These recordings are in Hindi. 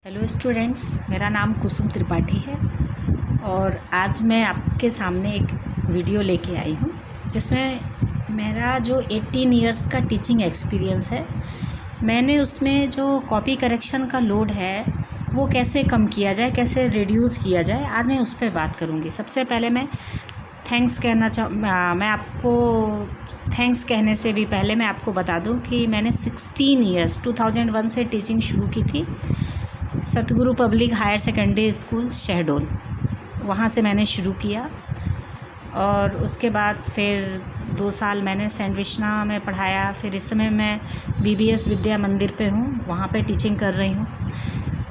हेलो स्टूडेंट्स, मेरा नाम कुसुम त्रिपाठी है और आज मैं आपके सामने एक वीडियो लेके आई हूँ जिसमें मेरा जो 18 इयर्स का टीचिंग एक्सपीरियंस है, मैंने उसमें जो कॉपी करेक्शन का लोड है वो कैसे कम किया जाए, कैसे रिड्यूस किया जाए, आज मैं उस पर बात करूँगी। सबसे पहले मैं थैंक्स कहने से भी पहले मैं आपको बता दूं कि मैंने 16 इयर्स 2001 से टीचिंग शुरू की थी Satguru public higher secondary school Shahdol. वहाँ से मैंने शुरू किया और उसके बाद फिर 2 साल मैंने सेंट विष्णा में पढ़ाया। फिर इस समय मैं BBS विद्या मंदिर पे हूँ, वहाँ पे टीचिंग कर रही हूँ।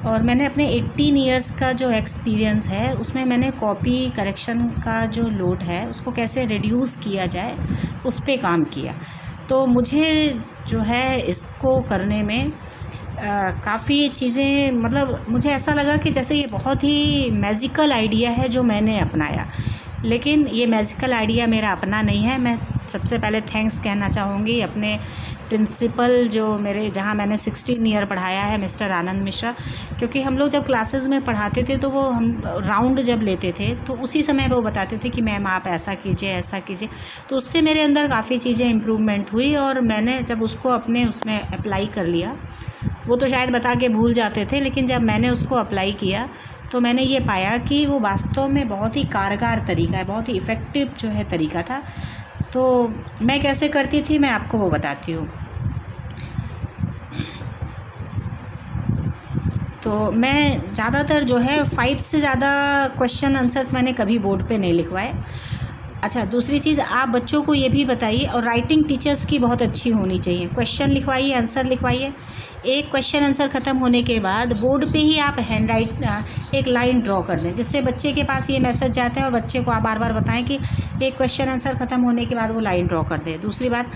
और मैंने अपने 18 इयर्स का जो एक्सपीरियंस है उसमें मैंने कॉपी करेक्शन का जो लोड है उसको कैसे रिड्यूस किया जाए उस पे काम किया। तो मुझे जो है इसको करने में काफ़ी चीज़ें, मतलब मुझे ऐसा लगा कि जैसे ये बहुत ही मैजिकल आइडिया है जो मैंने अपनाया, लेकिन ये मैजिकल आइडिया मेरा अपना नहीं है। मैं सबसे पहले थैंक्स कहना चाहूँगी अपने प्रिंसिपल जो मेरे जहाँ मैंने 16 ईयर पढ़ाया है, मिस्टर आनंद मिश्रा, क्योंकि हम लोग जब क्लासेस में पढ़ाते थे तो वो हम राउंड जब लेते थे तो उसी समय वो बताते थे कि मैम आप ऐसा कीजिए ऐसा कीजिए। तो उससे मेरे अंदर काफ़ी चीज़ें इम्प्रूवमेंट हुई और मैंने जब उसको अपने उसमें अप्लाई कर लिया, वो तो शायद बता के भूल जाते थे, लेकिन जब मैंने उसको अप्लाई किया तो मैंने ये पाया कि वो वास्तव में बहुत ही कारगर तरीका है, बहुत ही इफ़ेक्टिव जो है तरीका था। तो मैं कैसे करती थी मैं आपको वो बताती हूँ। तो मैं ज़्यादातर जो है 5 से ज़्यादा क्वेश्चन आंसर्स मैंने कभी बोर्ड पे नहीं लिखवाए। अच्छा, दूसरी चीज़ आप बच्चों को ये भी बताइए, और राइटिंग टीचर्स की बहुत अच्छी होनी चाहिए। क्वेश्चन लिखवाइए, आंसर लिखवाइए। एक क्वेश्चन आंसर ख़त्म होने के बाद बोर्ड पे ही आप एक लाइन ड्रॉ कर दें, जिससे बच्चे के पास ये मैसेज जाता है और बच्चे को आप बार बार बताएं कि एक क्वेश्चन आंसर ख़त्म होने के बाद वो लाइन ड्रॉ कर दें। दूसरी बात,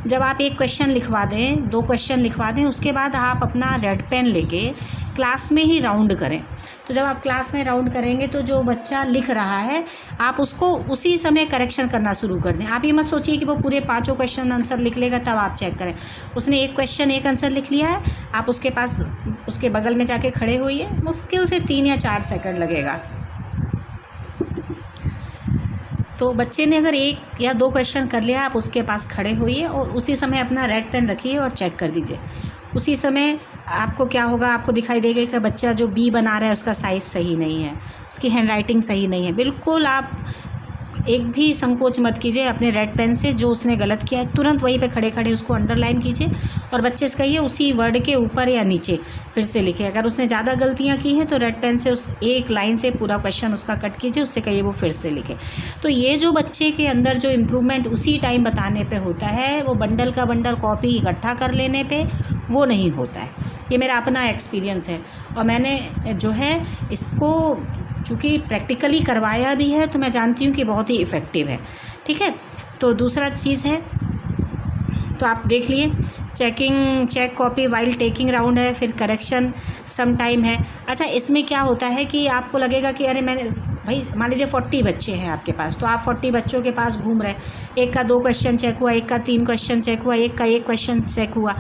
जब आप एक क्वेश्चन लिखवा दें, 2 क्वेश्चन लिखवा दें, उसके बाद आप अपना रेड पेन लेके क्लास में ही राउंड करें। तो जब आप क्लास में राउंड करेंगे तो जो बच्चा लिख रहा है आप उसको उसी समय करेक्शन करना शुरू कर दें। आप ये मत सोचिए कि वो पूरे 5 क्वेश्चन आंसर लिख लेगा तब आप चेक करें। उसने एक क्वेश्चन एक आंसर लिख लिया है, आप उसके पास उसके बगल में जाके खड़े होइए, मुश्किल से 3 या 4 सेकंड लगेगा। तो बच्चे ने अगर 1 या 2 क्वेश्चन कर लिया, आप उसके पास खड़े होइए और उसी समय अपना रेड पेन रखिए और चेक कर दीजिए। उसी समय आपको क्या होगा, आपको दिखाई देगा कि बच्चा जो B बना रहा है उसका साइज़ सही नहीं है, उसकी हैंडराइटिंग सही नहीं है। बिल्कुल आप एक भी संकोच मत कीजिए, अपने रेड पेन से जो उसने गलत किया है तुरंत वहीं पे खड़े खड़े उसको अंडरलाइन कीजिए और बच्चे से कहिए उसी वर्ड के ऊपर या नीचे फिर से लिखे। अगर उसने ज़्यादा गलतियां की हैं तो रेड पेन से उस एक लाइन से पूरा क्वेश्चन उसका कट कीजिए, उससे कहिए वो फिर से लिखे। तो ये जो बच्चे के अंदर जो इम्प्रूवमेंट उसी टाइम बताने पर होता है, वो बंडल का बंडल कॉपी इकट्ठा कर लेने पर वो नहीं होता है। ये मेरा अपना एक्सपीरियंस है और मैंने जो है इसको चूँकि प्रैक्टिकली करवाया भी है तो मैं जानती हूँ कि बहुत ही इफ़ेक्टिव है। ठीक है, तो दूसरा चीज़ है, तो आप देख लिए check copy while taking round है, फिर करेक्शन सम टाइम है। अच्छा, इसमें क्या होता है कि आपको लगेगा कि अरे मैंने भाई मान लीजिए 40 बच्चे हैं आपके पास, तो आप 40 बच्चों के पास घूम रहे, एक का 2 क्वेश्चन चेक हुआ, एक का 3 क्वेश्चन चेक हुआ, एक का 1 क्वेश्चन चेक हुआ।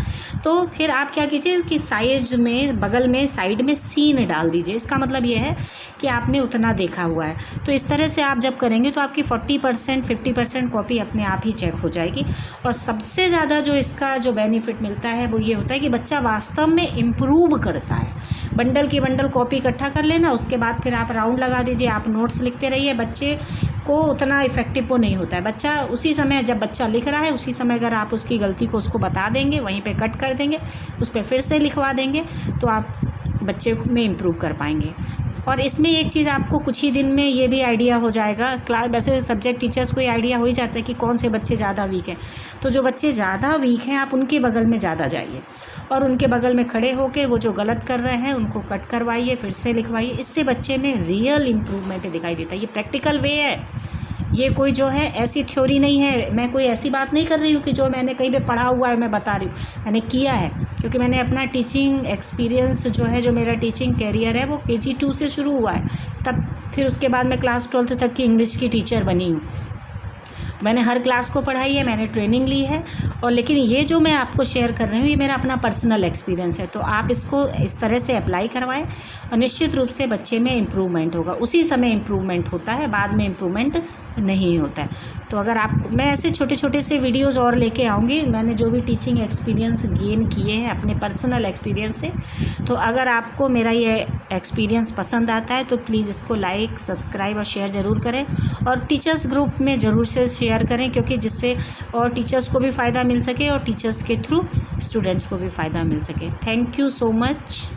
तो फिर आप क्या कीजिए कि साइज में बगल में साइड में सीन डाल दीजिए। इसका मतलब ये है कि आपने उतना देखा हुआ है। तो इस तरह से आप जब करेंगे तो आपकी 40% 50% कॉपी अपने आप ही चेक हो जाएगी। और सबसे ज़्यादा जो इसका जो बेनिफिट मिलता है वो ये होता है कि बच्चा वास्तव में इम्प्रूव करता है। बंडल की बंडल कॉपी इकट्ठा कर लेना, उसके बाद फिर आप राउंड लगा दीजिए, आप नोट्स लिखते रहिए। बच्चे को उतना इफ़ेक्टिव वो नहीं होता है। बच्चा उसी समय जब बच्चा लिख रहा है उसी समय अगर आप उसकी गलती को उसको बता देंगे, वहीं पे कट कर देंगे, उस पर फिर से लिखवा देंगे, तो आप बच्चे में इम्प्रूव कर पाएंगे। और इसमें एक चीज़ आपको कुछ ही दिन में ये भी आइडिया हो जाएगा, क्लास वैसे सब्जेक्ट टीचर्स को ये आइडिया हो ही जाता है कि कौन से बच्चे ज़्यादा वीक हैं। तो जो बच्चे ज़्यादा वीक हैं आप उनके बगल में ज़्यादा जाइए और उनके बगल में खड़े होकर वो जो गलत कर रहे हैं उनको कट करवाइए, फिर से लिखवाइए। इससे बच्चे में रियल इम्प्रूवमेंट दिखाई देता है। ये प्रैक्टिकल वे है, ये कोई जो है ऐसी थ्योरी नहीं है। मैं कोई ऐसी बात नहीं कर रही हूँ कि जो मैंने कहीं पे पढ़ा हुआ है मैं बता रही हूँ, मैंने किया है। क्योंकि मैंने अपना टीचिंग एक्सपीरियंस जो है, जो मेरा टीचिंग कैरियर है वो KG 2 से शुरू हुआ है, तब फिर उसके बाद मैं क्लास 12th तक की इंग्लिश की टीचर बनी हूँ। मैंने हर क्लास को पढ़ाई है, मैंने ट्रेनिंग ली है, और लेकिन ये जो मैं आपको शेयर कर रही हूँ ये मेरा अपना पर्सनल एक्सपीरियंस है। तो आप इसको इस तरह से अप्लाई करवाएं और निश्चित रूप से बच्चे में इम्प्रूवमेंट होगा। उसी समय इम्प्रूवमेंट होता है, बाद में इम्प्रूवमेंट नहीं होता है। तो अगर आप, मैं ऐसे छोटे छोटे से वीडियोस और लेके आऊँगी, मैंने जो भी टीचिंग एक्सपीरियंस गेन किए हैं अपने पर्सनल एक्सपीरियंस से। तो अगर आपको मेरा ये एक्सपीरियंस पसंद आता है तो प्लीज़ इसको लाइक, सब्सक्राइब और शेयर ज़रूर करें, और टीचर्स ग्रुप में ज़रूर से शेयर करें, क्योंकि जिससे और टीचर्स को भी फ़ायदा मिल सके और टीचर्स के थ्रू स्टूडेंट्स को भी फ़ायदा मिल सके। Thank you so much.